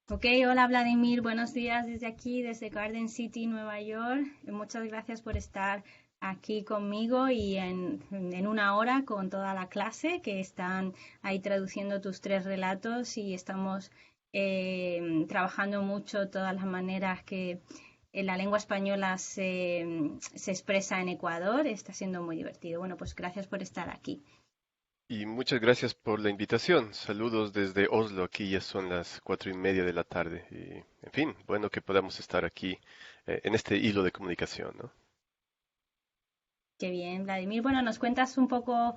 Ok, hola Vladimir, buenos días desde aquí, desde Garden City, Nueva York. Muchas gracias por estar aquí conmigo y en una hora con toda la clase que están ahí traduciendo tus tres relatos y estamos trabajando mucho todas las maneras que la lengua española se expresa en Ecuador. Está siendo muy divertido. Bueno, pues gracias por estar aquí. Y muchas gracias por la invitación. Saludos desde Oslo. Aquí ya son las 4:30 de la tarde. Y, en fin, bueno que podamos estar aquí en este hilo de comunicación, ¿no? Qué bien, Vladimir. Bueno, nos cuentas un poco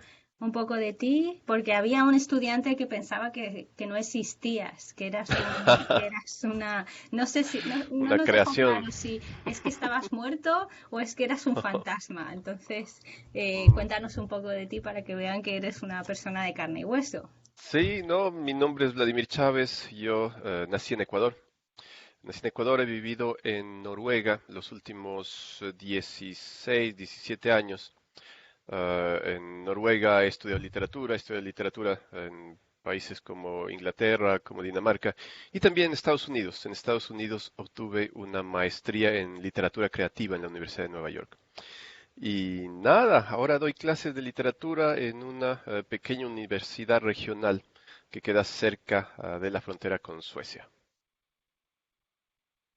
de ti, porque había un estudiante que pensaba que no existías, que eras una, no sé si, no Una nos dejó creación. claro si es que estabas muerto o es que eras un fantasma. Entonces, Mm, cuéntanos un poco de ti para que vean que eres una persona de carne y hueso. Sí, no, mi nombre es Vladimir Chávez. Yo nací en Ecuador. Nací en Ecuador, he vivido en Noruega los últimos 16, 17 años. En Noruega he estudiado literatura en países como Inglaterra, como Dinamarca y también en Estados Unidos. En Estados Unidos obtuve una maestría en literatura creativa en la Universidad de Nueva York. Y nada, ahora doy clases de literatura en una pequeña universidad regional que queda cerca de la frontera con Suecia.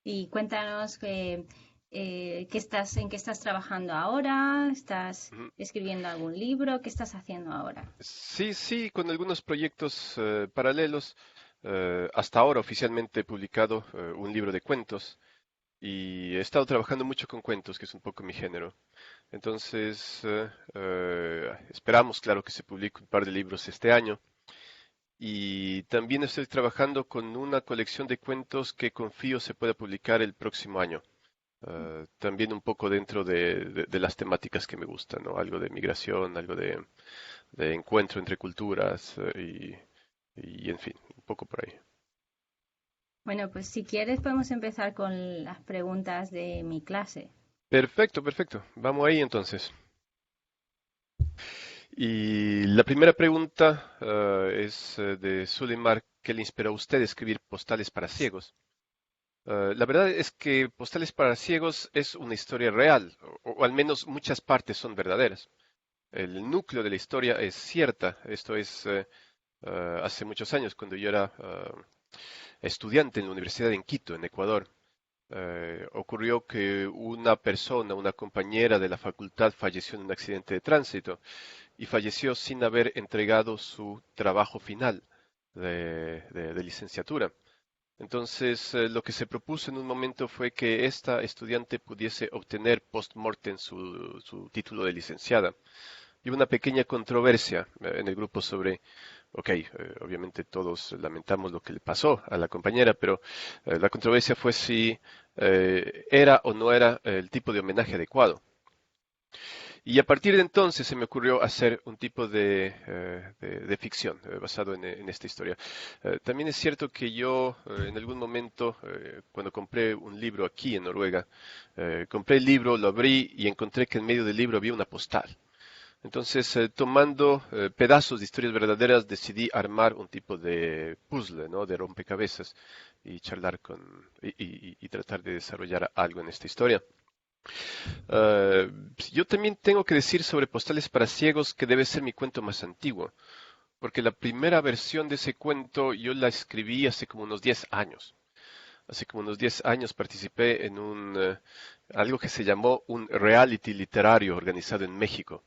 Y cuéntanos en qué estás trabajando ahora, ¿estás Ujú. escribiendo algún libro? ¿Qué estás haciendo ahora? Sí, sí, con algunos proyectos paralelos. Hasta ahora oficialmente he publicado un libro de cuentos y he estado trabajando mucho con cuentos, que es un poco mi género. Entonces, esperamos, claro, que se publique un par de libros este año. Y también estoy trabajando con una colección de cuentos que confío se pueda publicar el próximo año. También un poco dentro de las temáticas que me gustan, ¿no? Algo de migración, algo de encuentro entre culturas y, en fin, un poco por ahí. Bueno, pues si quieres podemos empezar con las preguntas de mi clase. Perfecto, perfecto. Vamos ahí entonces. Y la primera pregunta es de Suleimar, ¿qué le inspiró a usted a escribir Postales para ciegos? La verdad es que Postales para ciegos es una historia real, o al menos muchas partes son verdaderas. El núcleo de la historia es cierta. Esto es hace muchos años, cuando yo era estudiante en la Universidad en Quito, en Ecuador. Ocurrió que una persona, una compañera de la facultad, falleció en un accidente de tránsito y falleció sin haber entregado su trabajo final de licenciatura. Entonces, lo que se propuso en un momento fue que esta estudiante pudiese obtener post-mortem su título de licenciada. Y hubo una pequeña controversia en el grupo sobre, ok, obviamente todos lamentamos lo que le pasó a la compañera, pero la controversia fue si era o no era el tipo de homenaje adecuado. Y a partir de entonces se me ocurrió hacer un tipo de ficción basado en esta historia. También es cierto que yo en algún momento, cuando compré un libro aquí en Noruega, compré el libro, lo abrí y encontré que en medio del libro había una postal. Entonces, tomando pedazos de historias verdaderas, decidí armar un tipo de puzzle, ¿no? De rompecabezas y charlar y tratar de desarrollar algo en esta historia. Eh, yo también tengo que decir sobre Postales para Ciegos que debe ser mi cuento más antiguo, porque la primera versión de ese cuento yo la escribí hace como unos 10 años. Hace como unos 10 años participé en algo que se llamó un reality literario organizado en México.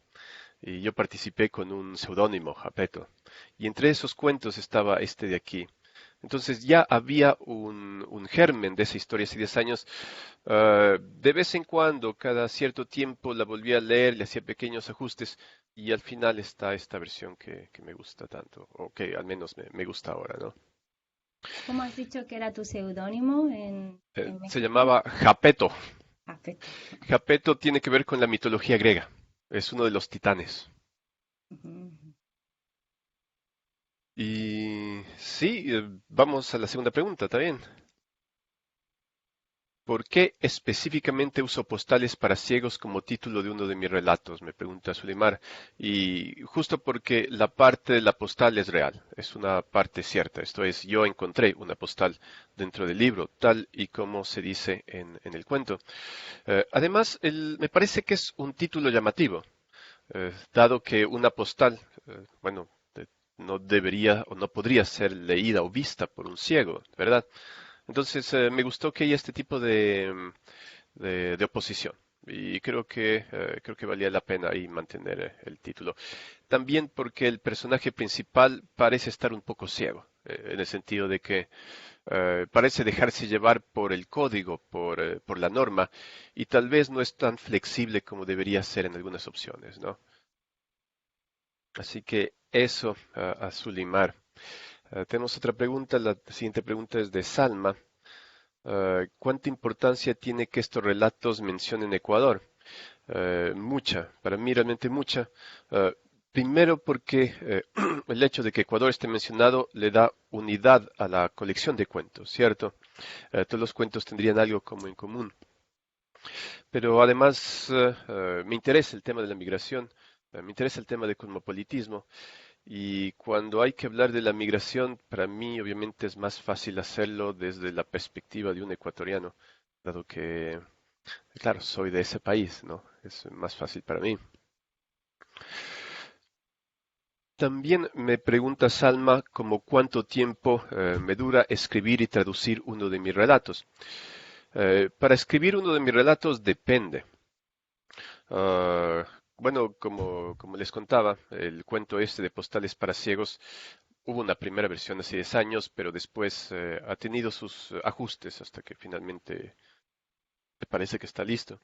Y yo participé con un seudónimo, Japeto. Y entre esos cuentos estaba este de aquí. Entonces ya había un germen de esa historia hace 10 años. De vez en cuando, cada cierto tiempo, la volví a leer, le hacía pequeños ajustes y al final está esta versión que me gusta tanto, o que al menos me gusta ahora, ¿no? ¿Cómo has dicho que era tu seudónimo en Se México? llamaba Japeto. Afecto. Japeto tiene que ver con la mitología griega. Es uno de los titanes. Ujú. Y sí, vamos a la segunda pregunta, ¿está bien? ¿Por qué específicamente uso postales para ciegos como título de uno de mis relatos? Me pregunta Sulimar. Y justo porque la parte de la postal es real, es una parte cierta. Esto es, yo encontré una postal dentro del libro, tal y como se dice en el cuento. Además, me parece que es un título llamativo, dado que una postal, bueno, no debería o no podría ser leída o vista por un ciego, ¿verdad? Entonces, me gustó que haya este tipo de oposición. Y creo que valía la pena ahí mantener el título. También porque el personaje principal parece estar un poco ciego, en el sentido de que parece dejarse llevar por el código, por la norma, y tal vez no es tan flexible como debería ser en algunas opciones, ¿no? Así que eso a Sulimar. Tenemos otra pregunta. La siguiente pregunta es de Salma. ¿Cuánta importancia tiene que estos relatos mencionen Ecuador? Mucha, para mí realmente mucha. Eh, Primero porque el hecho de que Ecuador esté mencionado le da unidad a la colección de cuentos, ¿cierto? Todos los cuentos tendrían algo como en común. Pero además me interesa el tema de la migración, me interesa el tema del cosmopolitismo. Y cuando hay que hablar de la migración, para mí obviamente es más fácil hacerlo desde la perspectiva de un ecuatoriano, dado que, claro, soy de ese país, ¿no? Es más fácil para mí. También me pregunta Salma como cuánto tiempo me dura escribir y traducir uno de mis relatos. Para escribir uno de mis relatos depende. Ah, bueno, como les contaba, el cuento este de Postales para Ciegos hubo una primera versión hace 10 años, pero después ha tenido sus ajustes hasta que finalmente me parece que está listo.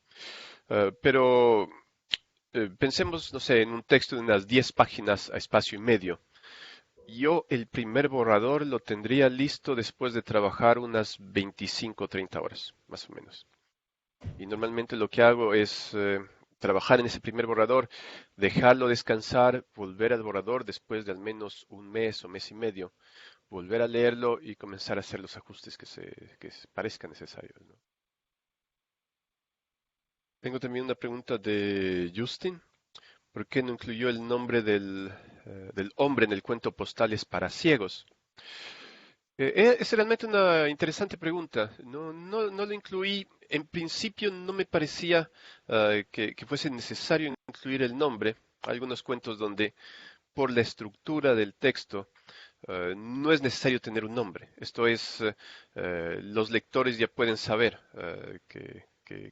Pero pensemos, no sé, en un texto de unas 10 páginas a espacio y medio. Yo el primer borrador lo tendría listo después de trabajar unas 25 o 30 horas, más o menos. Y normalmente lo que hago es trabajar en ese primer borrador, dejarlo descansar, volver al borrador después de al menos un mes o mes y medio, volver a leerlo y comenzar a hacer los ajustes que parezcan necesarios, ¿no? Tengo también una pregunta de Justin. ¿Por qué no incluyó el nombre del hombre en el cuento Postales para Ciegos? Es realmente una interesante pregunta. No lo incluí. En principio no me parecía que fuese necesario incluir el nombre. Hay algunos cuentos donde por la estructura del texto no es necesario tener un nombre. Esto es, los lectores ya pueden saber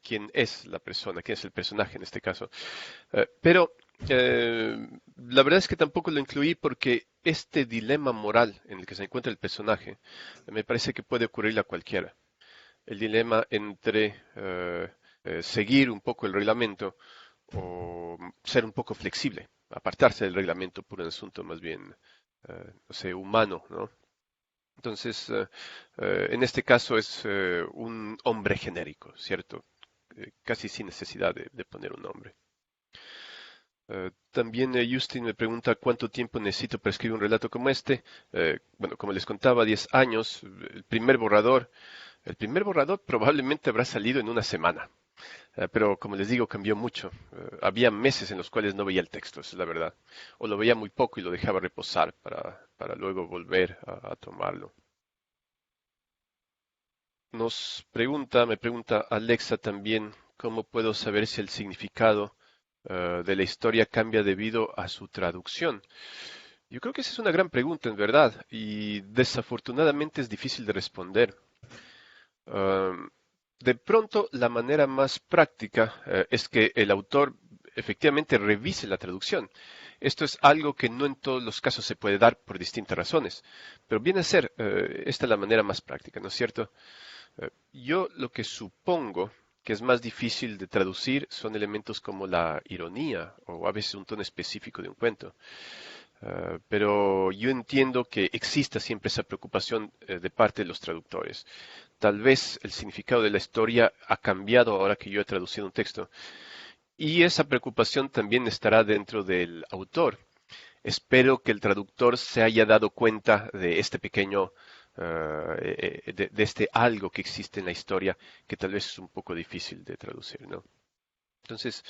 quién es la persona, quién es el personaje en este caso. Pero la verdad es que tampoco lo incluí porque este dilema moral en el que se encuentra el personaje me parece que puede ocurrirle a cualquiera. El dilema entre seguir un poco el reglamento o ser un poco flexible, apartarse del reglamento por un asunto más bien, no sé, humano, ¿no? Entonces, en este caso es un hombre genérico, ¿cierto? Casi sin necesidad de poner un nombre. También Justin me pregunta cuánto tiempo necesito para escribir un relato como este. Bueno, como les contaba, 10 años. El primer borrador probablemente habrá salido en una semana. Pero como les digo, cambió mucho. Había meses en los cuales no veía el texto, esa es la verdad. O lo veía muy poco y lo dejaba reposar para luego volver a tomarlo. Me pregunta Alexa también, ¿cómo puedo saber si el significado de la historia cambia debido a su traducción? Yo creo que esa es una gran pregunta, en verdad, y desafortunadamente es difícil de responder. Um, de pronto, la manera más práctica es que el autor efectivamente revise la traducción. Esto es algo que no en todos los casos se puede dar por distintas razones, pero viene a ser esta la manera más práctica, ¿no es cierto? Yo lo que supongo que es más difícil de traducir son elementos como la ironía o a veces un tono específico de un cuento. Pero yo entiendo que exista siempre esa preocupación de parte de los traductores. Tal vez el significado de la historia ha cambiado ahora que yo he traducido un texto. Y esa preocupación también estará dentro del autor. Espero que el traductor se haya dado cuenta de este pequeño de este algo que existe en la historia que tal vez es un poco difícil de traducir, ¿no? Entonces,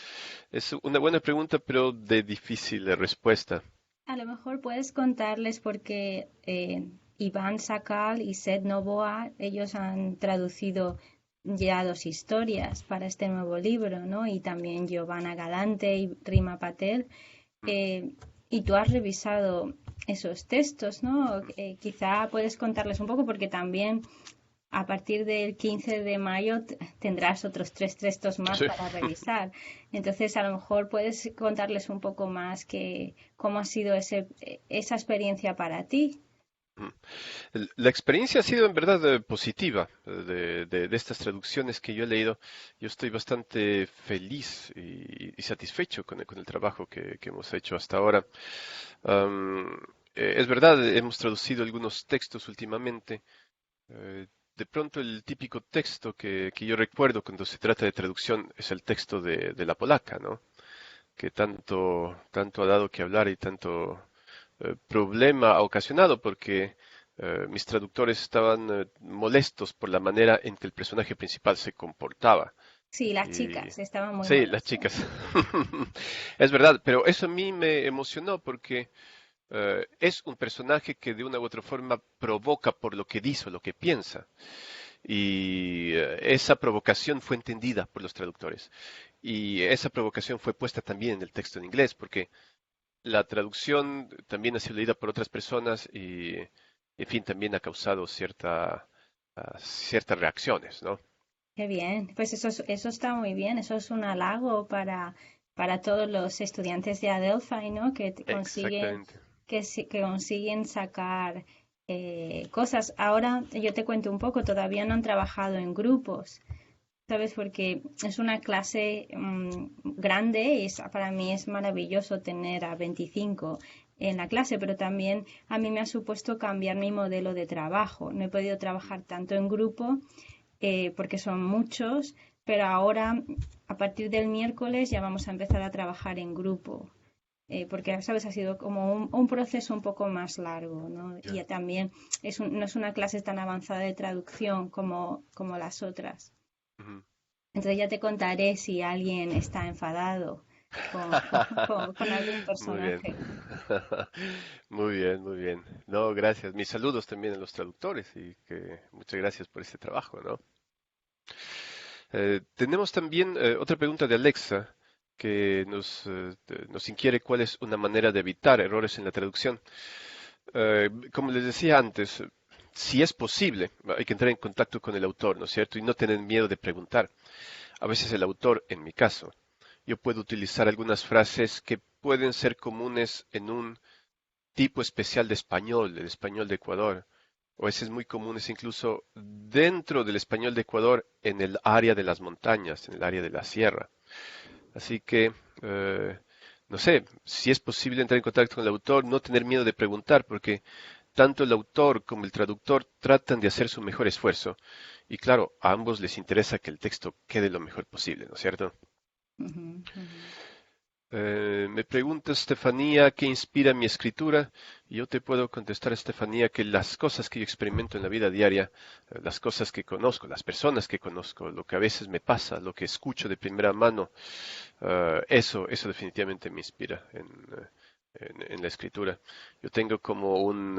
es una buena pregunta, pero de difícil respuesta. A lo mejor puedes contarles porque Iván Sakal y Seth Novoa, ellos han traducido ya dos historias para este nuevo libro, ¿no? Y también Giovanna Galante y Rima Patel. Mm, eh, y tú has revisado esos textos, ¿no? mm. Quizá puedes contarles un poco porque también a partir del 15 de mayo tendrás otros tres textos más Sí. para revisar. Entonces, a lo mejor puedes contarles un poco más que cómo ha sido esa experiencia para ti. Mm. La experiencia ha sido en verdad positiva de estas traducciones que yo he leído. Yo estoy bastante feliz y satisfecho con el trabajo que hemos hecho hasta ahora. Am, es verdad, hemos traducido algunos textos últimamente. Eh, de pronto el típico texto que yo recuerdo cuando se trata de traducción es el texto de la polaca, ¿no? Que tanto ha dado que hablar y tanto problema ha ocasionado porque mis traductores estaban molestos por la manera en que el personaje principal se comportaba. Sí, las Y chicas estaban muy sí, las molestas. chicas. Es verdad, pero eso a mí me emocionó porque es un personaje que de una u otra forma provoca por lo que dice o lo que piensa. Y esa provocación fue entendida por los traductores. Y esa provocación fue puesta también en el texto en inglés, porque la traducción también ha sido leída por otras personas y, en fin, también ha causado ciertas reacciones, ¿no? Qué bien, pues eso está muy bien, eso es un halago para todos los estudiantes de Adelphi, ¿no? Consiguen, Exactamente. que consiguen sacar cosas. Ahora yo te cuento un poco, todavía no han trabajado en grupos, ¿sabes? Porque es una clase grande y para mí es maravilloso tener a 25 en la clase, pero también a mí me ha supuesto cambiar mi modelo de trabajo. No he podido trabajar tanto en grupo porque son muchos, pero ahora, a partir del miércoles, ya vamos a empezar a trabajar en grupo. Porque, sabes, ha sido como un proceso un poco más largo, ¿no? Y Ya. también no es una clase tan avanzada de traducción como las otras. Ujú. Entonces ya te contaré si alguien está enfadado con algún Muy bien. personaje. Muy bien, muy bien. No, gracias. Mis saludos también a los traductores y que muchas gracias por este trabajo, ¿no? Tenemos también otra pregunta de Alexa que nos inquiere cuál es una manera de evitar errores en la traducción. Como les decía antes, si es posible, hay que entrar en contacto con el autor, ¿no es cierto? Y no tener miedo de preguntar. A veces el autor, en mi caso, yo puedo utilizar algunas frases que pueden ser comunes en un tipo especial de español, el español de Ecuador, o veces muy comunes incluso dentro del español de Ecuador en el área de las montañas, en el área de la sierra. Así que, no sé, si es posible entrar en contacto con el autor, no tener miedo de preguntar, porque tanto el autor como el traductor tratan de hacer su mejor esfuerzo. Y claro, a ambos les interesa que el texto quede lo mejor posible, ¿no es cierto? Ujú, ujú. Me pregunta Estefanía qué inspira mi escritura. Y yo te puedo contestar, Estefanía, que las cosas que yo experimento en la vida diaria, las cosas que conozco, las personas que conozco, lo que a veces me pasa, lo que escucho de primera mano, eso definitivamente me inspira en la escritura. Yo tengo como un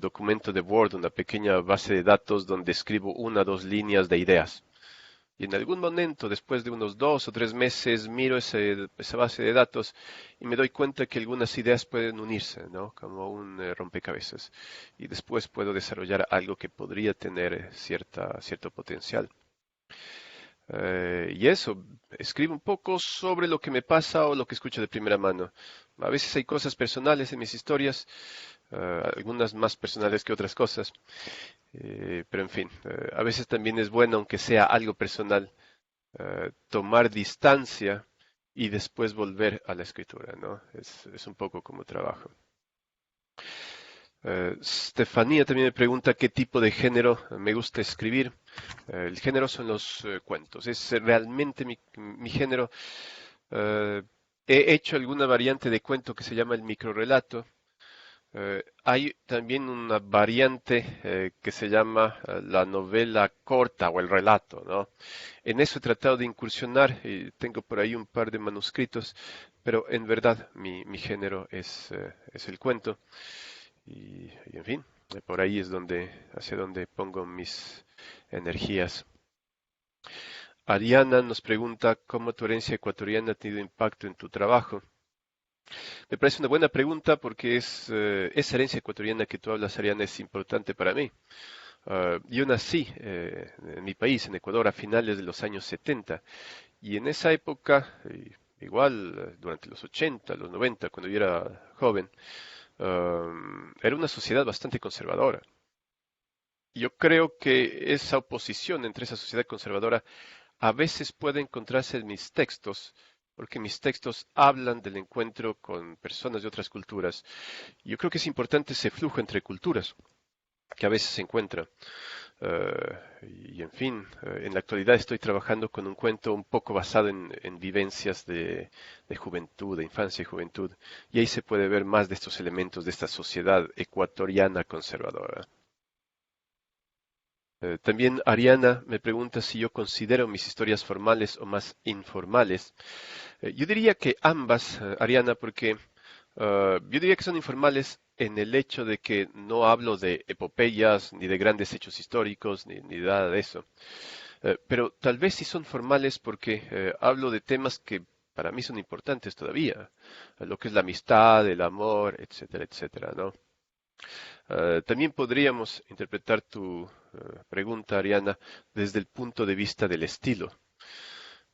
documento de Word, una pequeña base de datos donde escribo una o dos líneas de ideas. Y en algún momento, después de unos 2 o 3 meses, miro esa base de datos y me doy cuenta que algunas ideas pueden unirse, ¿no? Como un rompecabezas. Y después puedo desarrollar algo que podría tener cierto potencial. Y eso, escribo un poco sobre lo que me pasa o lo que escucho de primera mano. A veces hay cosas personales en mis historias, algunas más personales que otras cosas. Pero en fin, a veces también es bueno, aunque sea algo personal, tomar distancia y después volver a la escritura, ¿no? Es un poco como trabajo. Estefanía también me pregunta qué tipo de género me gusta escribir. El género son los cuentos. Es realmente mi género. Eh, He hecho alguna variante de cuento que se llama el microrrelato, Hay también una variante que se llama la novela corta o el relato, ¿no? En eso he tratado de incursionar y tengo por ahí un par de manuscritos, pero en verdad mi género es el cuento y en fin, por ahí es hacia donde pongo mis energías. Ariana nos pregunta cómo tu herencia ecuatoriana ha tenido impacto en tu trabajo. Me parece una buena pregunta porque esa herencia ecuatoriana que tú hablas, Ariana, es importante para mí. Yo nací en mi país, en Ecuador, a finales de los años 70 y en esa época, igual durante los 80, los 90, cuando yo era joven, era una sociedad bastante conservadora. Yo creo que esa oposición entre esa sociedad conservadora a veces puede encontrarse en mis textos, porque mis textos hablan del encuentro con personas de otras culturas. Yo creo que es importante ese flujo entre culturas que a veces se encuentra. Y en fin, en la actualidad estoy trabajando con un cuento un poco basado en vivencias de juventud, de infancia y juventud, y ahí se puede ver más de estos elementos de esta sociedad ecuatoriana conservadora. También Ariana me pregunta si yo considero mis historias formales o más informales. Yo diría que ambas, Ariana, porque yo diría que son informales en el hecho de que no hablo de epopeyas, ni de grandes hechos históricos, ni nada de eso. Pero tal vez sí son formales porque hablo de temas que para mí son importantes todavía, lo que es la amistad, el amor, etcétera, etcétera, ¿no? También podríamos interpretar tu pregunta, Ariana, desde el punto de vista del estilo.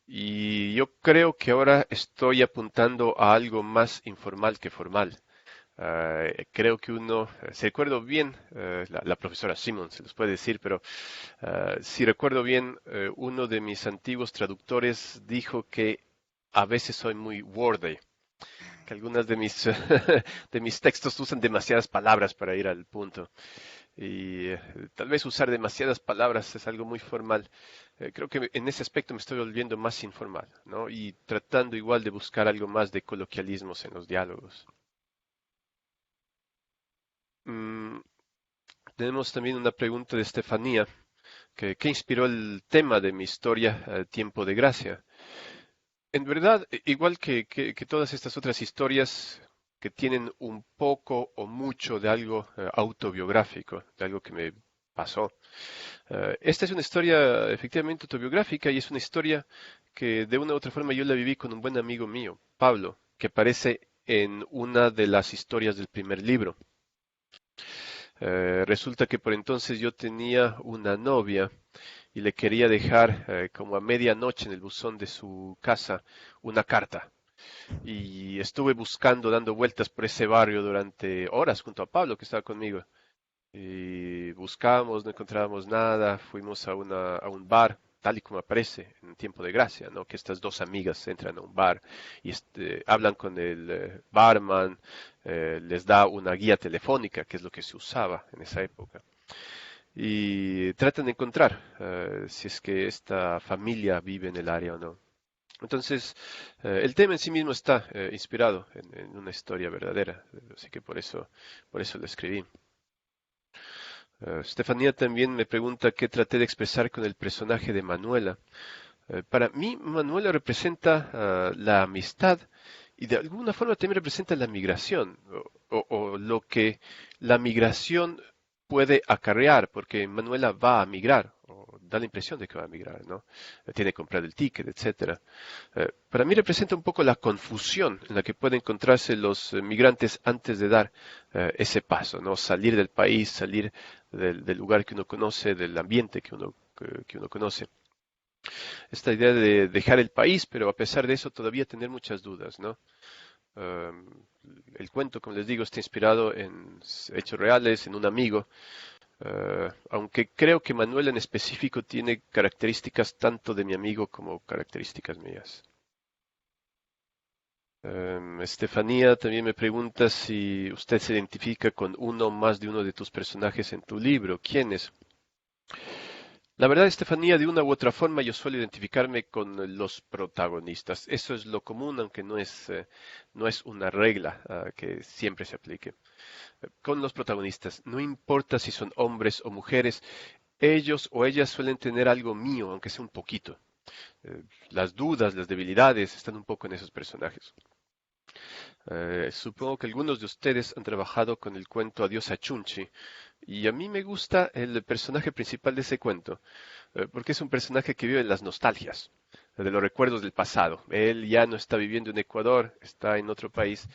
Y yo creo que ahora estoy apuntando a algo más informal que formal. Creo que si recuerdo bien, la profesora Simon se los puede decir, pero si recuerdo bien, uno de mis antiguos traductores dijo que a veces soy muy wordy, que algunas de de mis textos usan demasiadas palabras para ir al punto. Y tal vez usar demasiadas palabras es algo muy formal. Creo que en ese aspecto me estoy volviendo más informal, ¿no? Y tratando igual de buscar algo más de coloquialismos en los diálogos. Mm, tenemos también una pregunta de Estefanía, ¿qué inspiró el tema de mi historia, Tiempo de Gracia? En verdad, igual que todas estas otras historias que tienen un poco o mucho de algo autobiográfico, de algo que me pasó. Esta es una historia efectivamente autobiográfica y es una historia que de una u otra forma yo la viví con un buen amigo mío, Pablo, que aparece en una de las historias del primer libro. Resulta que por entonces yo tenía una novia y le quería dejar como a medianoche en el buzón de su casa una carta. Y estuve buscando, dando vueltas por ese barrio durante horas junto a Pablo, que estaba conmigo. Y buscamos, no encontrábamos nada, fuimos a un bar, tal y como aparece en Tiempo de Gracia, ¿no? Que estas dos amigas entran a un bar y hablan con el barman, les da una guía telefónica, que es lo que se usaba en esa época, y tratan de encontrar si es que esta familia vive en el área o no. Entonces, el tema en sí mismo está inspirado en una historia verdadera, así que por eso lo escribí. Estefanía también me pregunta qué traté de expresar con el personaje de Manuela. Para mí, Manuela representa la amistad y de alguna forma también representa la migración o lo que la migración puede acarrear, porque Manuela va a migrar, o da la impresión de que va a migrar, ¿no? Tiene que comprar el ticket, etcétera. Para mí representa un poco la confusión en la que pueden encontrarse los migrantes antes de dar ese paso, ¿no? Salir del país, salir del lugar que uno conoce, del ambiente que uno conoce. Esta idea de dejar el país, pero a pesar de eso todavía tener muchas dudas, ¿no? Um, el cuento, como les digo, está inspirado en hechos reales, en un amigo, aunque creo que Manuel en específico tiene características tanto de mi amigo como características mías. Estefanía también me pregunta si usted se identifica con uno o más de uno de tus personajes en tu libro. ¿Quiénes? La verdad, Estefanía, de una u otra forma yo suelo identificarme con los protagonistas. Eso es lo común, aunque no es una regla que siempre se aplique. Con los protagonistas, no importa si son hombres o mujeres, ellos o ellas suelen tener algo mío, aunque sea un poquito. Las dudas, las debilidades están un poco en esos personajes. Supongo que algunos de ustedes han trabajado con el cuento Adiós a Chunchi, y a mí me gusta el personaje principal de ese cuento, porque es un personaje que vive en las nostalgias, de los recuerdos del pasado. Él ya no está viviendo en Ecuador, está en otro país,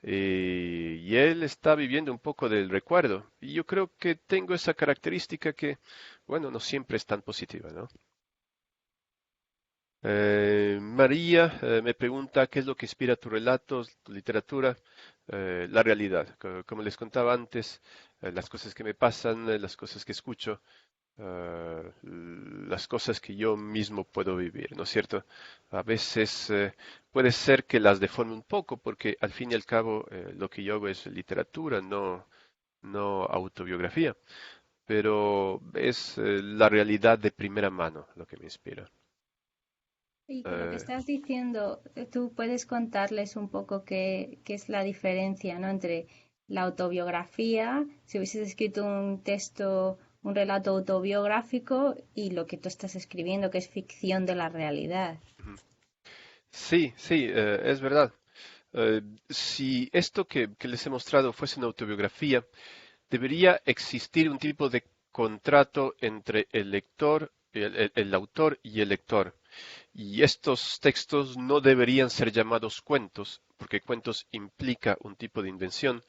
y él está viviendo un poco del recuerdo. Y yo creo que tengo esa característica que, bueno, no siempre es tan positiva, ¿no? María me pregunta qué es lo que inspira tus relatos, tu literatura. La realidad. Como les contaba antes, las cosas que me pasan, las cosas que escucho, las cosas que yo mismo puedo vivir, ¿no es cierto? A veces puede ser que las deforme un poco, porque al fin y al cabo lo que yo hago es literatura, no autobiografía, pero es la realidad de primera mano lo que me inspira. Y con lo que Eh, estás diciendo, tú puedes contarles un poco qué es la diferencia, ¿no? Entre la autobiografía, si hubieses escrito un texto, un relato autobiográfico, y lo que tú estás escribiendo, que es ficción de la realidad. ujú. Sí, sí, es verdad. Si esto que les he mostrado fuese una autobiografía, debería existir un tipo de contrato entre el lector, el autor y el lector. Y estos textos no deberían ser llamados cuentos, porque cuentos implica un tipo de invención,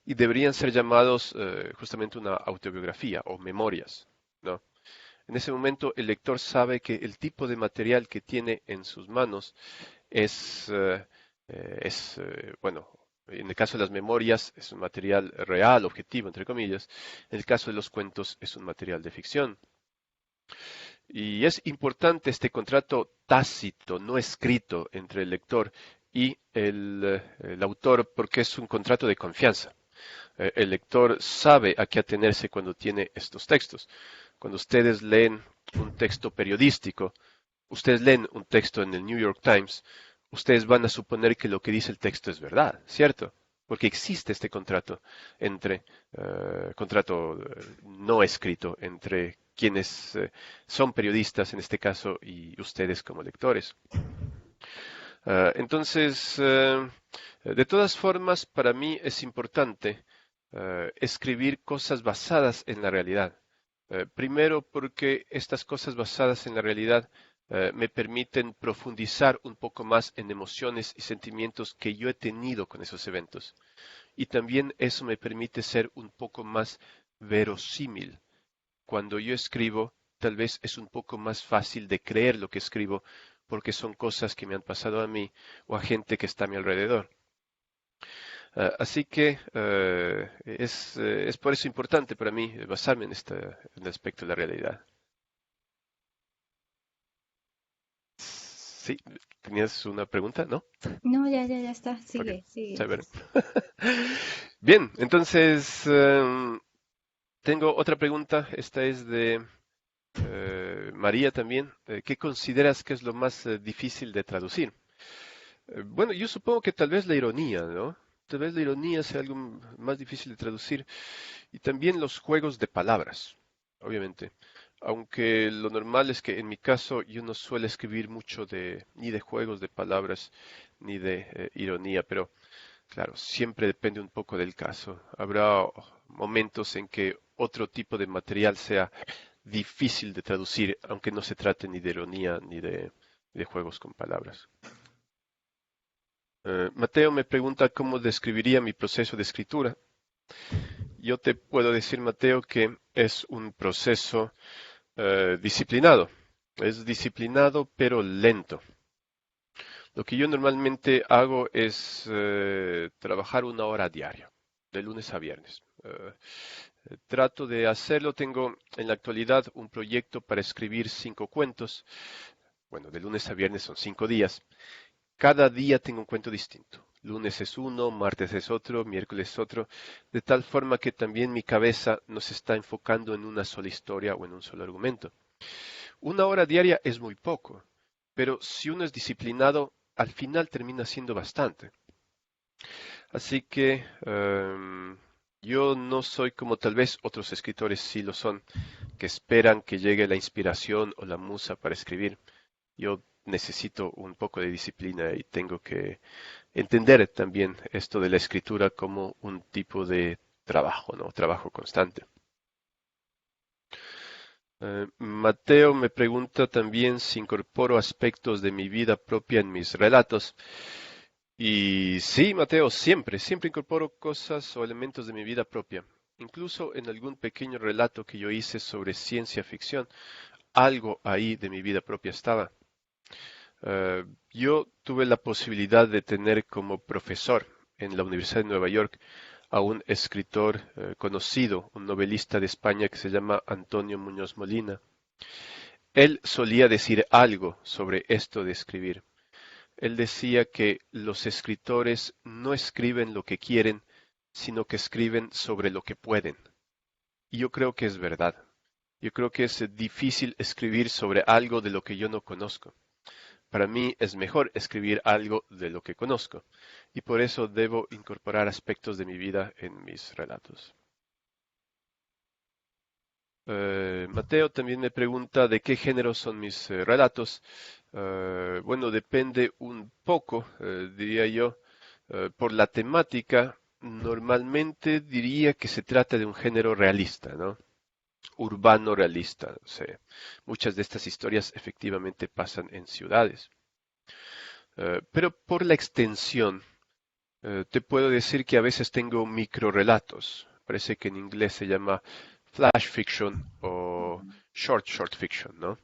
y deberían ser llamados justamente una autobiografía o memorias, ¿no? En ese momento el lector sabe que el tipo de material que tiene en sus manos es, bueno, en el caso de las memorias es un material real, objetivo, entre comillas. En el caso de los cuentos es un material de ficción. Y es importante este contrato tácito, no escrito, entre el lector y el autor, porque es un contrato de confianza. El lector sabe a qué atenerse cuando tiene estos textos. Cuando ustedes leen un texto periodístico, ustedes leen un texto en el New York Times, ustedes van a suponer que lo que dice el texto es verdad, ¿cierto? Porque existe este contrato contrato no escrito entre quienes son periodistas en este caso y ustedes como lectores. Entonces, de todas formas, para mí es importante escribir cosas basadas en la realidad. Primero, porque estas cosas basadas en la realidad me permiten profundizar un poco más en emociones y sentimientos que yo he tenido con esos eventos. Y también eso me permite ser un poco más verosímil. Cuando yo escribo, tal vez es un poco más fácil de creer lo que escribo porque son cosas que me han pasado a mí o a gente que está a mi alrededor. Así que es por eso importante para mí basarme en el aspecto de la realidad. Sí, ¿tenías una pregunta? ¿No? No, ya está, Ok, sigue, sigue. chévere. Bien, entonces tengo otra pregunta. Esta es de María también. ¿Qué consideras que es lo más difícil de traducir? Bueno, yo supongo que tal vez la ironía, ¿no? Tal vez la ironía sea algo más difícil de traducir. Y también los juegos de palabras, obviamente. Aunque lo normal es que en mi caso yo no suelo escribir mucho ni de juegos de palabras ni de ironía, pero claro, siempre depende un poco del caso. Habrá momentos en que otro tipo de material sea difícil de traducir, aunque no se trate ni de ironía ni de juegos con palabras. Mateo me pregunta cómo describiría mi proceso de escritura. Yo te puedo decir, Mateo, que es un proceso disciplinado. Es disciplinado pero lento. Lo que yo normalmente hago es trabajar una hora diaria, de lunes a viernes. Trato de hacerlo. Tengo en la actualidad un proyecto para escribir 5 cuentos. Bueno, de lunes a viernes son 5 días. Cada día tengo un cuento distinto. Lunes es uno, martes es otro, miércoles otro, de tal forma que también mi cabeza no se está enfocando en una sola historia o en un solo argumento. Una hora diaria es muy poco, pero si uno es disciplinado, al final termina siendo bastante. Así que yo no soy como tal vez otros escritores sí lo son, que esperan que llegue la inspiración o la musa para escribir. Yo necesito un poco de disciplina y tengo que entender también esto de la escritura como un tipo de trabajo, ¿no? Trabajo constante. Mateo me pregunta también si incorporo aspectos de mi vida propia en mis relatos. Y sí, Mateo, siempre incorporo cosas o elementos de mi vida propia. Incluso en algún pequeño relato que yo hice sobre ciencia ficción, algo ahí de mi vida propia estaba. Yo tuve la posibilidad de tener como profesor en la Universidad de Nueva York a un escritor conocido, un novelista de España que se llama Antonio Muñoz Molina. Él solía decir algo sobre esto de escribir. Él decía que los escritores no escriben lo que quieren, sino que escriben sobre lo que pueden. Y yo creo que es verdad. Yo creo que es difícil escribir sobre algo de lo que yo no conozco. Para mí es mejor escribir algo de lo que conozco, y por eso debo incorporar aspectos de mi vida en mis relatos. Mateo también me pregunta de qué género son mis relatos. Bueno, depende un poco, diría yo, por la temática. Normalmente diría que se trata de un género realista, ¿no? Urbano realista. O sea, muchas de estas historias efectivamente pasan en ciudades. Pero por la extensión, te puedo decir que a veces tengo microrelatos. Parece que en inglés se llama flash fiction o short fiction, ¿no?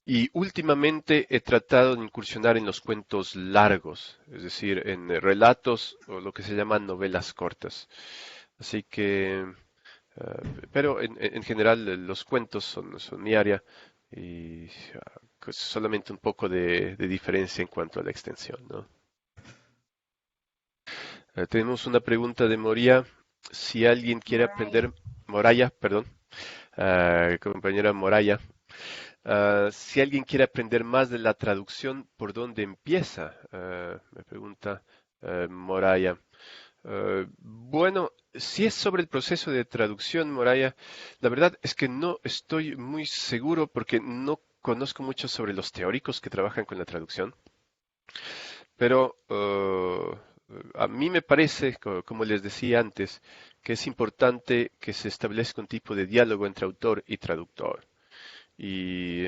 Y últimamente he tratado de incursionar en los cuentos largos, es decir, en relatos o lo que se llaman novelas cortas. Así que, pero en general los cuentos son mi área y pues, solamente un poco de diferencia en cuanto a la extensión, ¿no? Tenemos una pregunta de Moria. Si alguien quiere Moraya. aprender, Moraya, perdón, compañera Moraya, si alguien quiere aprender más de la traducción, ¿por dónde empieza? Me pregunta Moraya. Bueno, si es sobre el proceso de traducción, Moraya, la verdad es que no estoy muy seguro porque no conozco mucho sobre los teóricos que trabajan con la traducción. Pero a mí me parece, como les decía antes, que es importante que se establezca un tipo de diálogo entre autor y traductor. Y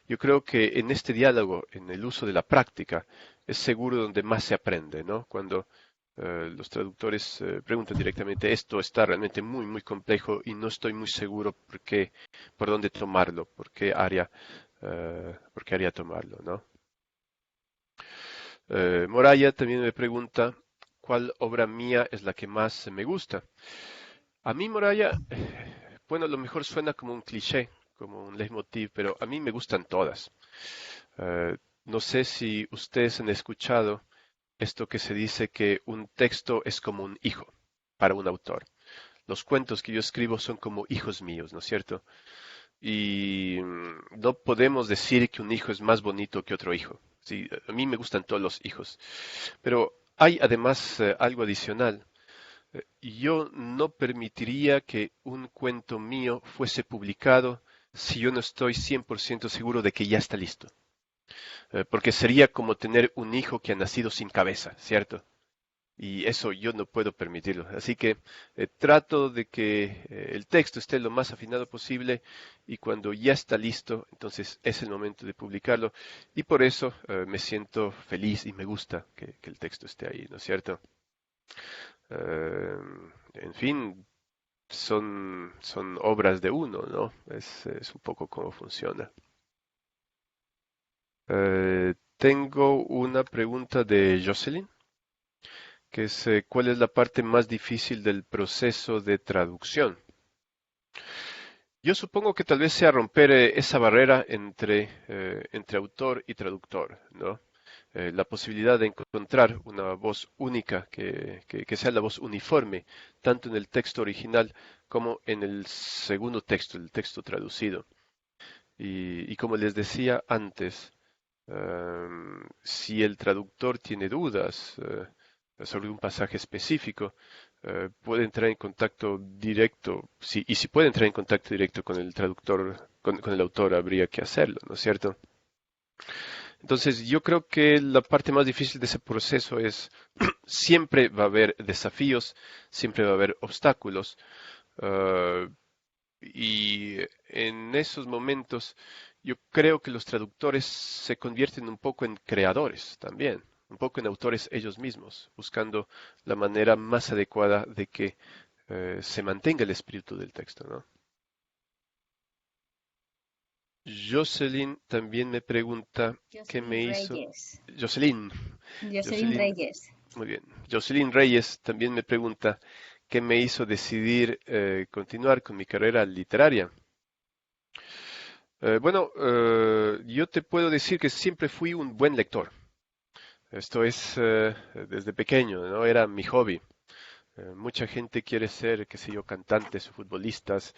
yo creo que en este diálogo, en el uso de la práctica, es seguro donde más se aprende, ¿no? Cuando los traductores preguntan directamente, esto está realmente muy complejo y no estoy muy seguro por dónde tomarlo, por qué área tomarlo, ¿no? Moraya también me pregunta cuál obra mía es la que más me gusta. A mí, Moraya, bueno, lo mejor suena como un cliché, como un leitmotiv, pero a mí me gustan todas. No sé si ustedes han escuchado esto que se dice que un texto es como un hijo para un autor. Los cuentos que yo escribo son como hijos míos, ¿no es cierto? Y no podemos decir que un hijo es más bonito que otro hijo. Sí, a mí me gustan todos los hijos. Pero hay además algo adicional. Yo no permitiría que un cuento mío fuese publicado si yo no estoy 100% seguro de que ya está listo. Porque sería como tener un hijo que ha nacido sin cabeza, ¿cierto? Y eso yo no puedo permitirlo. Así que trato de que el texto esté lo más afinado posible y cuando ya está listo, entonces es el momento de publicarlo. Y por eso me siento feliz y me gusta que el texto esté ahí, ¿no es cierto? Eh, en fin, son obras de uno, ¿no? Es un poco cómo funciona. Tengo una pregunta de Jocelyn, que es ¿cuál es la parte más difícil del proceso de traducción? Yo supongo que tal vez sea romper esa barrera entre autor y traductor, ¿no? la posibilidad de encontrar una voz única que sea la voz uniforme, tanto en el texto original como en el segundo texto, el texto traducido. Y como les decía antes, si el traductor tiene dudas sobre un pasaje específico, puede entrar en contacto directo, y si puede entrar en contacto directo con el traductor, con el autor, habría que hacerlo, ¿no es cierto? Entonces, yo creo que la parte más difícil de ese proceso es, siempre va a haber desafíos, siempre va a haber obstáculos, ah, y en esos momentos yo creo que los traductores se convierten un poco en creadores también, un poco en autores ellos mismos, buscando la manera más adecuada de que se mantenga el espíritu del texto, ¿no? Jocelyn también me pregunta qué Jocelyn me hizo. Reyes. Jocelyn, Jocelyn Jocelyn, Reyes. muy bien. Jocelyn Reyes también me pregunta qué me hizo decidir continuar con mi carrera literaria. Yo te puedo decir que siempre fui un buen lector. Esto es desde pequeño, ¿no? Era mi hobby. Mucha gente quiere ser, qué sé yo, cantantes o futbolistas.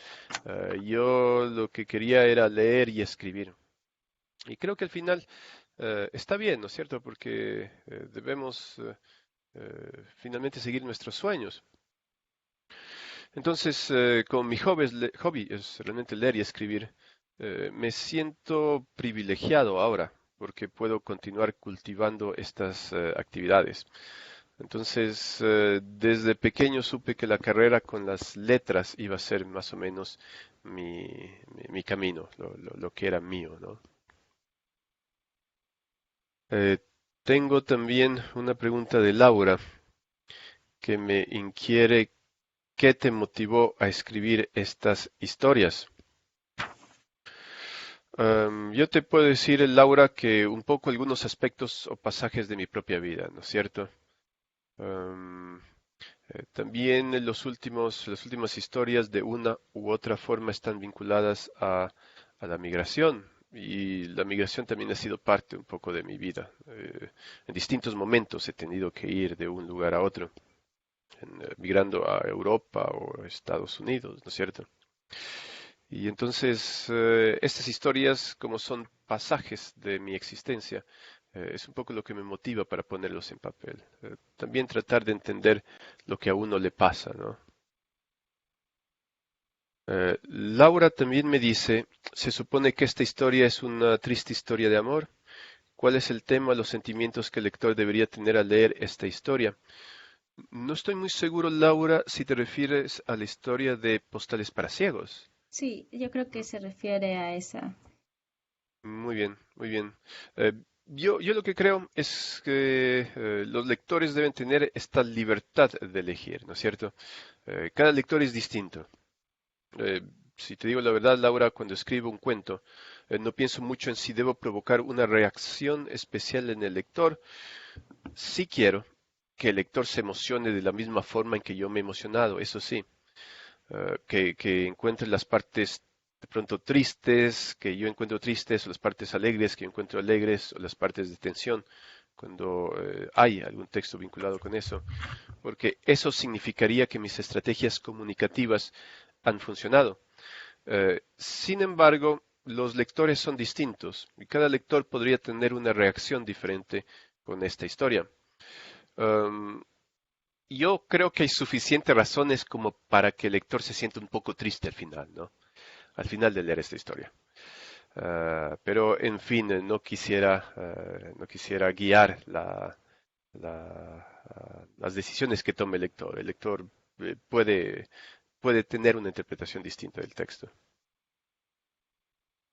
Yo lo que quería era leer y escribir. Y creo que al final está bien, ¿no es cierto? Porque debemos finalmente seguir nuestros sueños. Entonces, como mi hobby es realmente leer y escribir, me siento privilegiado ahora porque puedo continuar cultivando estas actividades. Entonces, desde pequeño supe que la carrera con las letras iba a ser más o menos mi camino, lo que era mío, ¿no? Eh, Tengo también una pregunta de Laura que me inquiere qué te motivó a escribir estas historias. Yo te puedo decir, Laura, que un poco algunos aspectos o pasajes de mi propia vida, ¿no es cierto? Am, También las últimas historias de una u otra forma están vinculadas a la migración y la migración también ha sido parte un poco de mi vida. En distintos momentos he tenido que ir de un lugar a otro, migrando a Europa o a Estados Unidos, ¿no es cierto? Y entonces estas historias, como son pasajes de mi existencia, es un poco lo que me motiva para ponerlos en papel. También tratar de entender lo que a uno le pasa, ¿no? Laura también me dice, se supone que esta historia es una triste historia de amor. ¿Cuál es el tema, los sentimientos que el lector debería tener al leer esta historia? No estoy muy seguro, Laura, si te refieres a la historia de Postales para Ciegos. Sí, yo creo que se refiere a esa. Muy bien, muy bien. Eh, yo lo que creo es que los lectores deben tener esta libertad de elegir, ¿no es cierto? Cada lector es distinto. Eh, si te digo la verdad, Laura, cuando escribo un cuento, no pienso mucho en si debo provocar una reacción especial en el lector. Sí quiero que el lector se emocione de la misma forma en que yo me he emocionado, eso sí. Que encuentre las partes de pronto tristes, que yo encuentro tristes, o las partes alegres que yo encuentro alegres, o las partes de tensión, cuando hay algún texto vinculado con eso, porque eso significaría que mis estrategias comunicativas han funcionado. Sin embargo, los lectores son distintos y cada lector podría tener una reacción diferente con esta historia. Um, yo creo que hay suficientes razones como para que el lector se sienta un poco triste al final, ¿no? Al final de leer esta historia. Pero, en fin, no quisiera guiar las decisiones que tome el lector. El lector puede tener una interpretación distinta del texto.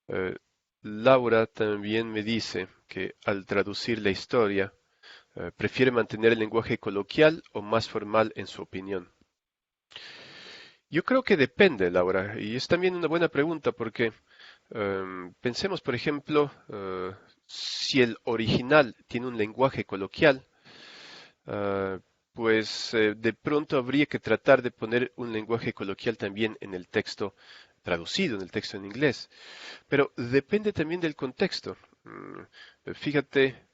Eh, Laura también me dice que al traducir la historia, prefiere mantener el lenguaje coloquial o más formal en su opinión. Yo creo que depende, Laura, y es también una buena pregunta porque pensemos, por ejemplo, si el original tiene un lenguaje coloquial, ah, pues de pronto habría que tratar de poner un lenguaje coloquial también en el texto traducido, en el texto en inglés. Pero depende también del contexto. Fíjate,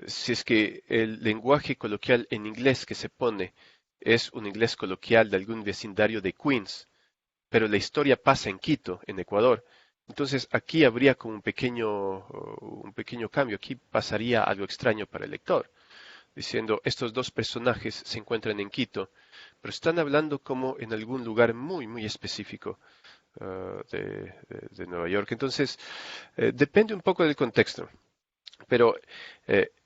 Si es que el lenguaje coloquial en inglés que se pone es un inglés coloquial de algún vecindario de Queens, pero la historia pasa en Quito, en Ecuador. Entonces aquí habría como un pequeño cambio. Aquí pasaría algo extraño para el lector, diciendo estos dos personajes se encuentran en Quito, pero están hablando como en algún lugar muy, muy específico de Nueva York. Entonces, depende un poco del contexto. Pero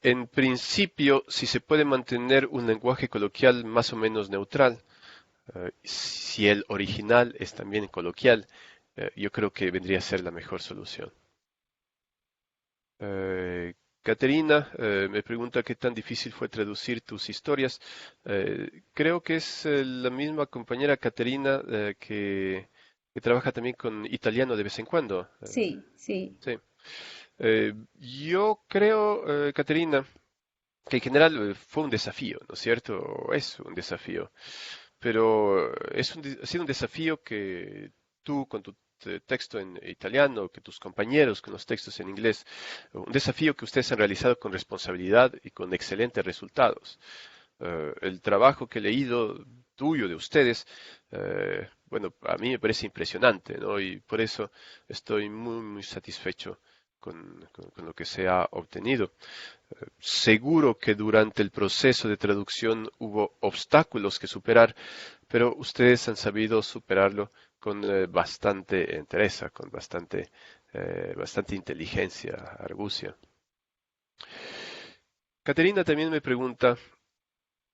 en principio, si se puede mantener un lenguaje coloquial más o menos neutral, si el original es también coloquial, yo creo que vendría a ser la mejor solución. Caterina me pregunta qué tan difícil fue traducir tus historias. Creo que es la misma compañera Caterina que trabaja también con italiano de vez en cuando. Sí, sí. Sí. Yo creo, Caterina, que en general fue un desafío, ¿no es cierto? O es un desafío, pero ha sido un desafío que tú con tu texto en italiano, que tus compañeros con los textos en inglés, un desafío que ustedes han realizado con responsabilidad y con excelentes resultados. El trabajo que he leído tuyo, de ustedes, bueno, a mí me parece impresionante, ¿no? Y por eso estoy muy, muy satisfecho con lo que se ha obtenido. Seguro que durante el proceso de traducción hubo obstáculos que superar, pero ustedes han sabido superarlo con bastante entereza, con bastante inteligencia, argucia. Caterina también me pregunta,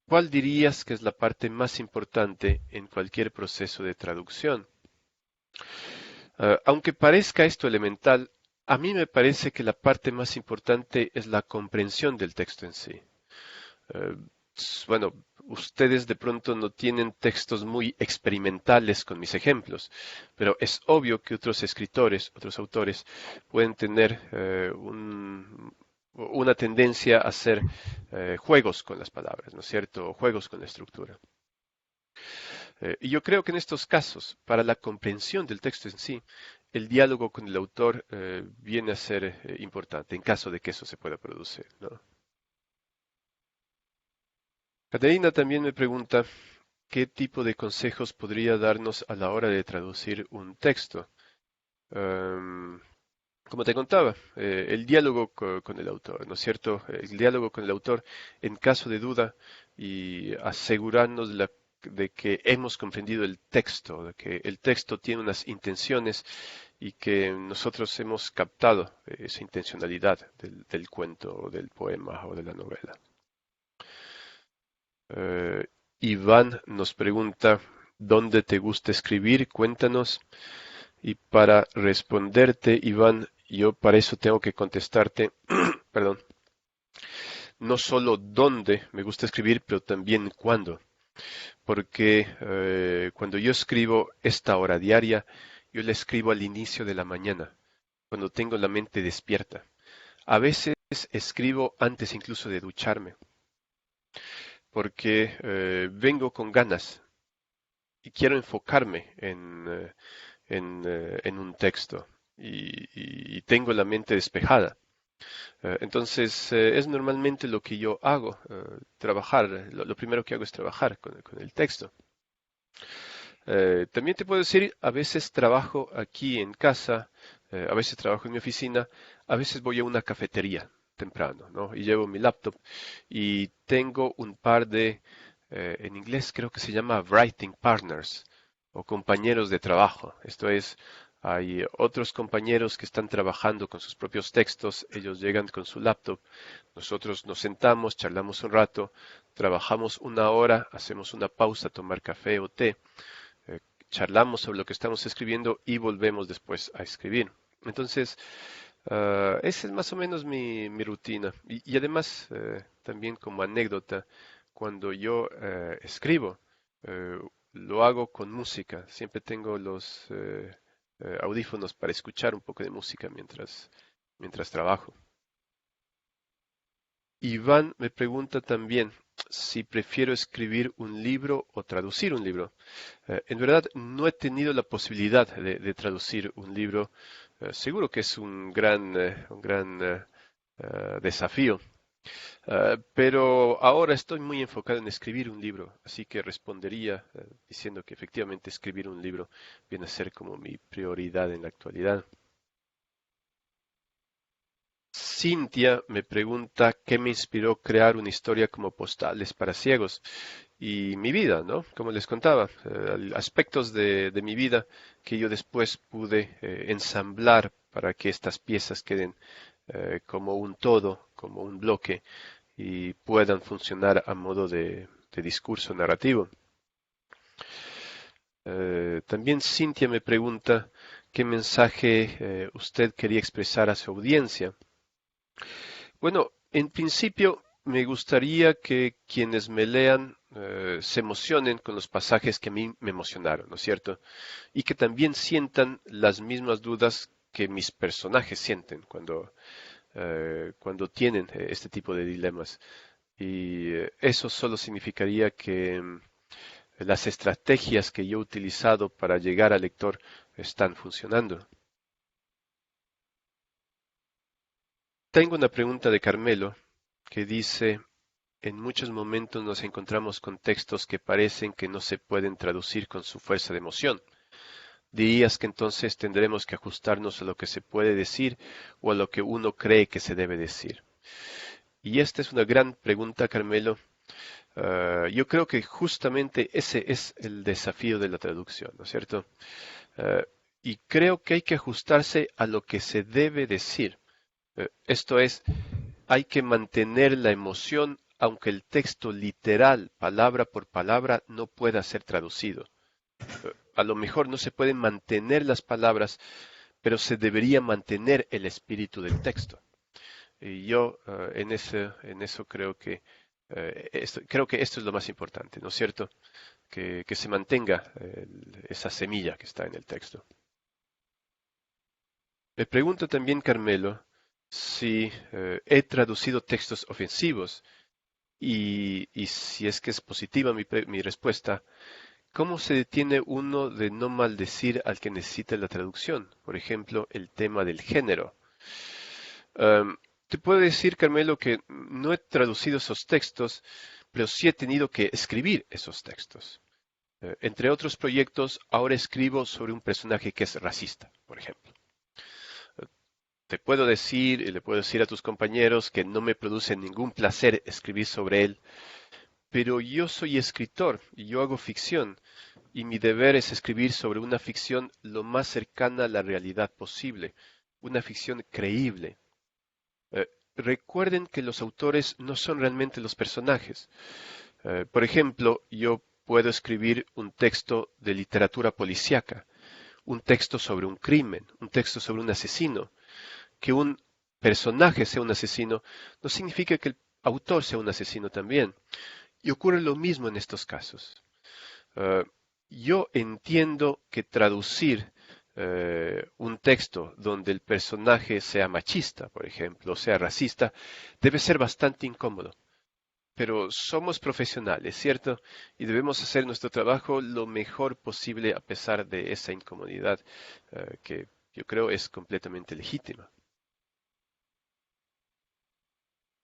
¿cuál dirías que es la parte más importante en cualquier proceso de traducción? Aunque parezca esto elemental, a mí me parece que la parte más importante es la comprensión del texto en sí. Eh, bueno, ustedes de pronto no tienen textos muy experimentales con mis ejemplos, pero es obvio que otros escritores, otros autores, pueden tener una tendencia a hacer juegos con las palabras, ¿no es cierto? O juegos con la estructura. Y yo creo que en estos casos, para la comprensión del texto en sí, el diálogo con el autor viene a ser importante, en caso de que eso se pueda producir, ¿no? Caterina también me pregunta qué tipo de consejos podría darnos a la hora de traducir un texto. Em, Como te contaba, el diálogo con el autor, ¿no es cierto? El diálogo con el autor en caso de duda y asegurarnos de que hemos comprendido el texto, de que el texto tiene unas intenciones y que nosotros hemos captado esa intencionalidad del cuento o del poema o de la novela. Eh, Iván nos pregunta, ¿dónde te gusta escribir? Cuéntanos. Y para responderte, Iván, yo para eso tengo que contestarte, perdón, no solo dónde me gusta escribir, pero también cuándo. Porque cuando yo escribo esta hora diaria, yo la escribo al inicio de la mañana, cuando tengo la mente despierta. A veces escribo antes incluso de ducharme, porque vengo con ganas y quiero enfocarme en un texto y tengo la mente despejada. Entonces, es normalmente lo que yo hago, trabajar. Lo primero que hago es trabajar con el texto. También te puedo decir, a veces trabajo aquí en casa, a veces trabajo en mi oficina, a veces voy a una cafetería temprano, ¿no? Y llevo mi laptop y tengo un par en inglés creo que se llama writing partners o compañeros de trabajo. Esto es, hay otros compañeros que están trabajando con sus propios textos, ellos llegan con su laptop, nosotros nos sentamos, charlamos un rato, trabajamos una hora, hacemos una pausa a tomar café o té, charlamos sobre lo que estamos escribiendo y volvemos después a escribir. Entonces, esa es más o menos mi rutina. Y además, también como anécdota, cuando yo escribo, eh, lo hago con música. Siempre tengo los audífonos para escuchar un poco de música mientras trabajo. Iván me pregunta también si prefiero escribir un libro o traducir un libro. En verdad, no he tenido la posibilidad de traducir un libro. Seguro que es un gran desafío. Pero ahora estoy muy enfocado en escribir un libro, así que respondería diciendo que efectivamente escribir un libro viene a ser como mi prioridad en la actualidad. Cintia me pregunta qué me inspiró crear una historia como postales para ciegos y mi vida, ¿no? Como les contaba, aspectos de mi vida que yo después pude ensamblar para que estas piezas queden como un todo, como un bloque y puedan funcionar a modo de discurso narrativo. También Cintia me pregunta qué mensaje usted quería expresar a su audiencia. Bueno, en principio me gustaría que quienes me lean se emocionen con los pasajes que a mí me emocionaron, ¿no es cierto? Y que también sientan las mismas dudas que mis personajes sienten cuando tienen este tipo de dilemas. Y eso solo significaría que las estrategias que yo he utilizado para llegar al lector están funcionando. Tengo una pregunta de Carmelo que dice, en muchos momentos nos encontramos con textos que parecen que no se pueden traducir con su fuerza de emoción. ¿Dirías que entonces tendremos que ajustarnos a lo que se puede decir o a lo que uno cree que se debe decir? Y esta es una gran pregunta, Carmelo. Yo creo que justamente ese es el desafío de la traducción, ¿no es cierto? Uh, y creo que hay que ajustarse a lo que se debe decir. Esto es, hay que mantener la emoción aunque el texto literal, palabra por palabra, no pueda ser traducido. A lo mejor no se pueden mantener las palabras, pero se debería mantener el espíritu del texto. Y yo en eso creo que esto es lo más importante, ¿no es cierto? Que se mantenga esa semilla que está en el texto. Me pregunta también Carmelo si he traducido textos ofensivos y si es que es positiva mi respuesta, ¿cómo se detiene uno de no maldecir al que necesita la traducción? Por ejemplo, el tema del género. Am, Te puedo decir, Carmelo, que no he traducido esos textos, pero sí he tenido que escribir esos textos. Entre otros proyectos, ahora escribo sobre un personaje que es racista, por ejemplo. Te puedo decir y le puedo decir a tus compañeros que no me produce ningún placer escribir sobre él, pero yo soy escritor y yo hago ficción, y mi deber es escribir sobre una ficción lo más cercana a la realidad posible, una ficción creíble. Recuerden que los autores no son realmente los personajes. Por ejemplo, yo puedo escribir un texto de literatura policíaca, un texto sobre un crimen, un texto sobre un asesino. Que un personaje sea un asesino no significa que el autor sea un asesino también. Y ocurre lo mismo en estos casos. Uh, yo entiendo que traducir un texto donde el personaje sea machista, por ejemplo, o sea racista, debe ser bastante incómodo. Pero somos profesionales, ¿cierto? Y debemos hacer nuestro trabajo lo mejor posible a pesar de esa incomodidad que yo creo es completamente legítima.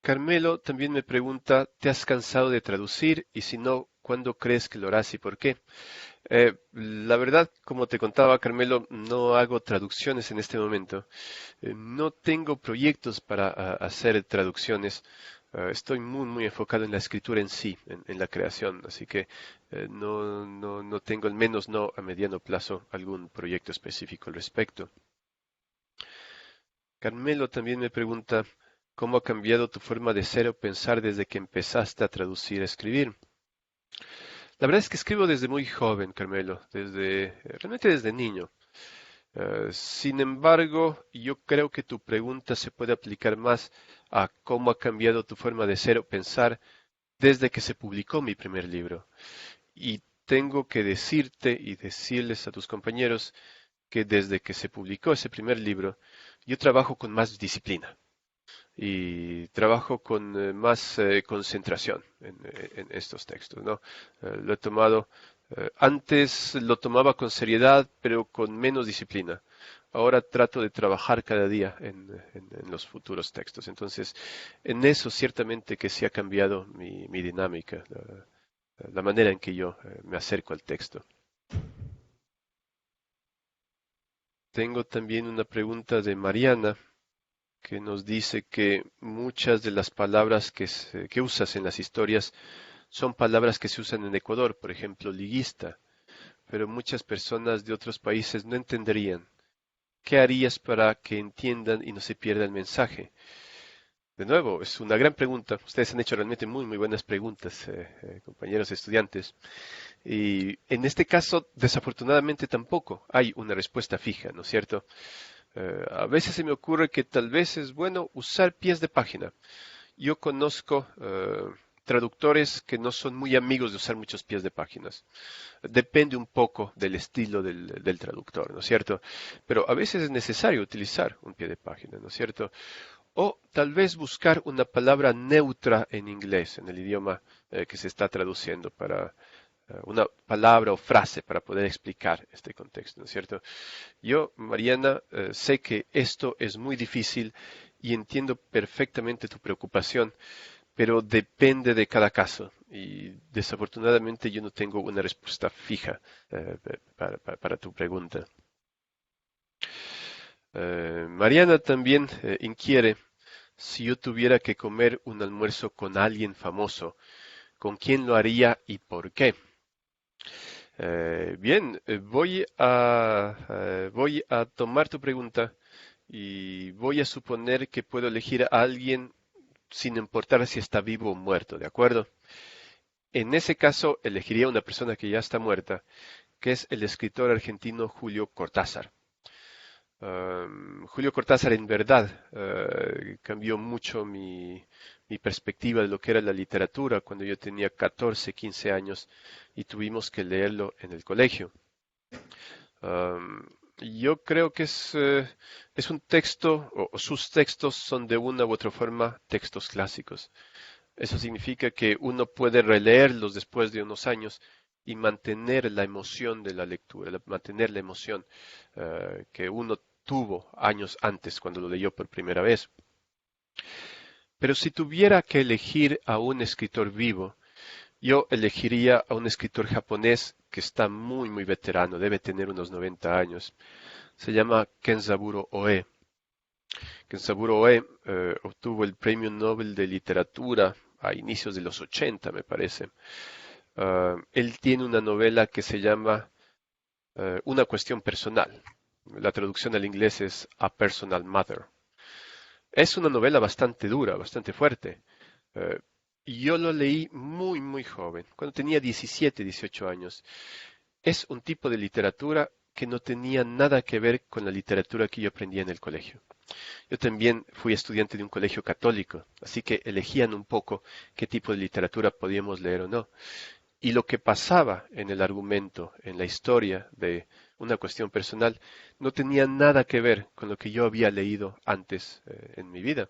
Carmelo también me pregunta, ¿te has cansado de traducir? Y si no, ¿cuándo crees que lo harás y por qué? La verdad, como te contaba, Carmelo, no hago traducciones en este momento. No tengo proyectos para hacer traducciones. Estoy muy enfocado en la escritura en sí, en la creación, así que no tengo, al menos no a mediano plazo, algún proyecto específico al respecto. Carmelo también me pregunta, ¿cómo ha cambiado tu forma de ser o pensar desde que empezaste a traducir, a escribir? La verdad es que escribo desde muy joven, Carmelo, realmente desde niño. Sin embargo, yo creo que tu pregunta se puede aplicar más a cómo ha cambiado tu forma de ser o pensar desde que se publicó mi primer libro. Y tengo que decirte y decirles a tus compañeros que desde que se publicó ese primer libro, yo trabajo con más disciplina y trabajo con más concentración en estos textos, ¿no? Lo he tomado, antes lo tomaba con seriedad, pero con menos disciplina. ahora trato de trabajar cada día en los futuros textos. Entonces, en eso ciertamente que sí ha cambiado mi dinámica, la manera en que yo me acerco al texto. Tengo también una pregunta de Mariana que nos dice que muchas de las palabras que usas en las historias son palabras que se usan en Ecuador, por ejemplo, liguista, pero muchas personas de otros países no entenderían. ¿Qué harías para que entiendan y no se pierda el mensaje? De nuevo, es una gran pregunta. Ustedes han hecho realmente muy, muy buenas preguntas, compañeros estudiantes. Y en este caso, desafortunadamente tampoco hay una respuesta fija, ¿no es cierto? A veces se me ocurre que tal vez es bueno usar pies de página. Yo conozco traductores que no son muy amigos de usar muchos pies de páginas. Depende un poco del estilo del traductor, ¿no es cierto? Pero a veces es necesario utilizar un pie de página, ¿no es cierto? O tal vez buscar una palabra neutra en inglés, en el idioma que se está traduciendo para una palabra o frase para poder explicar este contexto, ¿no es cierto? Yo, Mariana, sé que esto es muy difícil y entiendo perfectamente tu preocupación, pero depende de cada caso y desafortunadamente yo no tengo una respuesta fija para tu pregunta. Mariana también inquiere si yo tuviera que comer un almuerzo con alguien famoso, ¿con quién lo haría y por qué? Bien, voy a tomar tu pregunta y voy a suponer que puedo elegir a alguien sin importar si está vivo o muerto, ¿de acuerdo? En ese caso, elegiría a una persona que ya está muerta, que es el escritor argentino Julio Cortázar. Julio Cortázar en verdad cambió mucho mi perspectiva de lo que era la literatura cuando yo tenía 14, 15 años y tuvimos que leerlo en el colegio. Um, yo creo que es un texto, o sus textos son de una u otra forma textos clásicos. Eso significa que uno puede releerlos después de unos años y mantener la emoción de la lectura, mantener la emoción que uno tuvo años antes cuando lo leyó por primera vez. Pero si tuviera que elegir a un escritor vivo, yo elegiría a un escritor japonés que está muy, muy veterano, debe tener unos 90 años. Se llama Kenzaburo Oe. Kenzaburo Oe obtuvo el Premio Nobel de Literatura a inicios de los 80, me parece. Él tiene una novela que se llama Una cuestión personal. La traducción al inglés es A Personal Matter. Es una novela bastante dura, bastante fuerte. Eh, y yo lo leí muy, muy joven, cuando tenía 17, 18 años. Es un tipo de literatura que no tenía nada que ver con la literatura que yo aprendía en el colegio. Yo también fui estudiante de un colegio católico, así que elegían un poco qué tipo de literatura podíamos leer o no. Y lo que pasaba en el argumento, en la historia de una cuestión personal, no tenía nada que ver con lo que yo había leído antes en mi vida.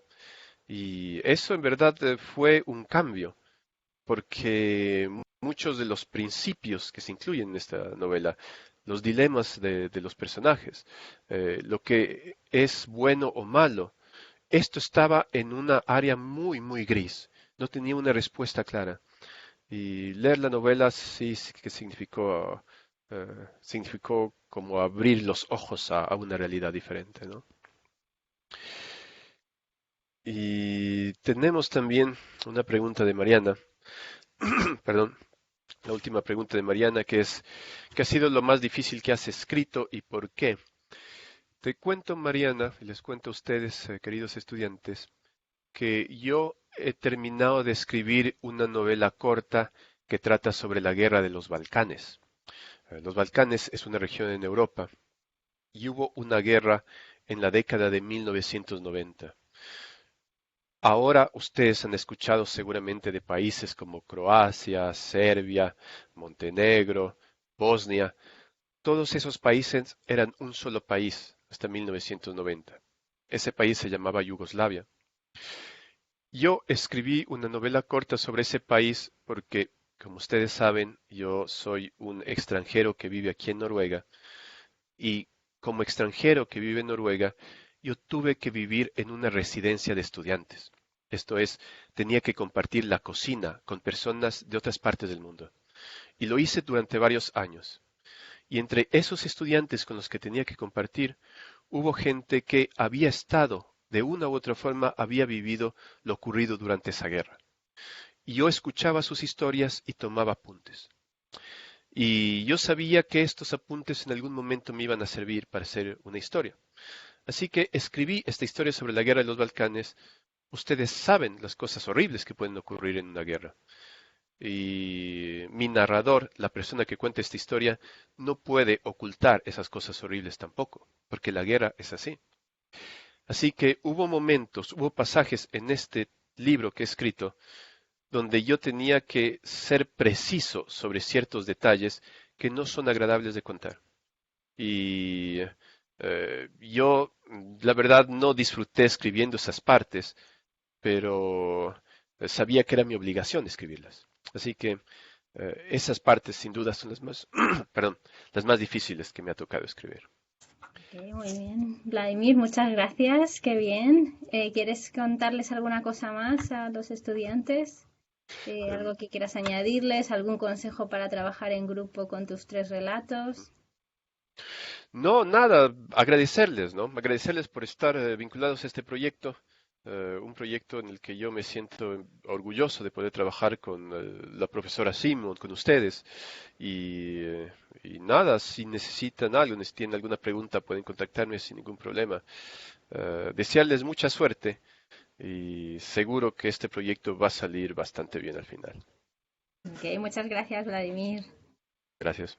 Y eso en verdad fue un cambio, porque muchos de los principios que se incluyen en esta novela, los dilemas de los personajes, lo que es bueno o malo, esto estaba en una área muy, muy gris. No tenía una respuesta clara. Y leer la novela sí que significó como abrir los ojos a una realidad diferente, ¿no? Y tenemos también una pregunta de Mariana, perdón, la última pregunta de Mariana, que es, ¿qué ha sido lo más difícil que has escrito y por qué? Te cuento, Mariana, y les cuento a ustedes, queridos estudiantes, que yo he terminado de escribir una novela corta que trata sobre la guerra de los Balcanes. Los Balcanes es una región en Europa y hubo una guerra en la década de 1990. Ahora ustedes han escuchado seguramente de países como Croacia, Serbia, Montenegro, Bosnia. Todos esos países eran un solo país hasta 1990. Ese país se llamaba Yugoslavia. Yo escribí una novela corta sobre ese país porque, como ustedes saben, yo soy un extranjero que vive aquí en Noruega y como extranjero que vive en Noruega, yo tuve que vivir en una residencia de estudiantes. Esto es, tenía que compartir la cocina con personas de otras partes del mundo. Y lo hice durante varios años. Y entre esos estudiantes con los que tenía que compartir, hubo gente que había estado, de una u otra forma, había vivido lo ocurrido durante esa guerra. Y yo escuchaba sus historias y tomaba apuntes. Y yo sabía que estos apuntes en algún momento me iban a servir para hacer una historia. Así que escribí esta historia sobre la guerra de los Balcanes. Ustedes saben las cosas horribles que pueden ocurrir en una guerra. Y mi narrador, la persona que cuenta esta historia, no puede ocultar esas cosas horribles tampoco, porque la guerra es así. Así que hubo momentos, hubo pasajes en este libro que he escrito donde yo tenía que ser preciso sobre ciertos detalles que no son agradables de contar. Y yo, la verdad, no disfruté escribiendo esas partes, pero sabía que era mi obligación escribirlas. Así que esas partes sin duda son las más, perdón, las más difíciles que me ha tocado escribir. Ok, muy bien. Vladimir, muchas gracias. Qué bien. ¿Quieres contarles alguna cosa más a los estudiantes? Em, ¿Algo que quieras añadirles? ¿Algún consejo para trabajar en grupo con tus tres relatos? No, nada, agradecerles, ¿no? Agradecerles por estar vinculados a este proyecto, un proyecto en el que yo me siento orgulloso de poder trabajar con la profesora Simon, con ustedes. Y nada, si necesitan algo, si tienen alguna pregunta, pueden contactarme sin ningún problema. Desearles mucha suerte y seguro que este proyecto va a salir bastante bien al final. Ok, muchas gracias, Vladimir. Gracias.